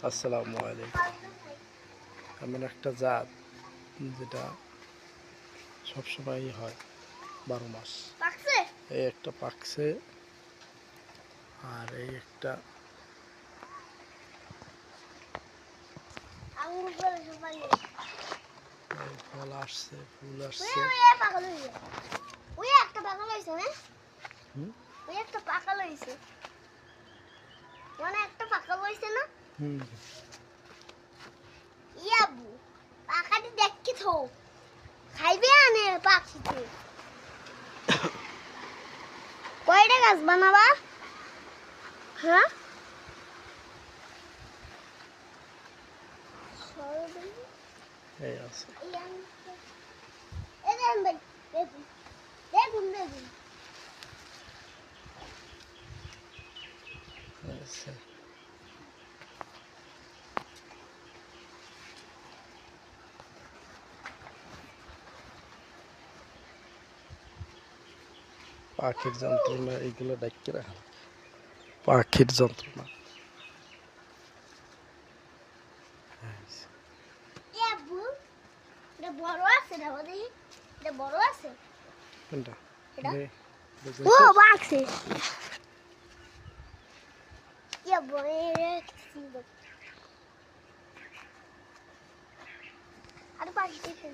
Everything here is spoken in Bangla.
আসসালামু আলাইকুম। এমন একটা জাত যেটা সবসময়ই হয় 12 মাস। এই একটা পাকছে আর এই একটা ফল আসছে, ফুল আসছে। কয়টা গাছ বানাবা? হ্যাঁ এই আছে। আচ্ছা, পাখির যন্ত্রণা এগুলো ডাক্কে রাখা। পাখির যন্ত্রণা। বড় আছে না দেখি, এটা বড় আছে। কোনটা? ও বাক্সে ইয়া বড় আর পাখি দেখে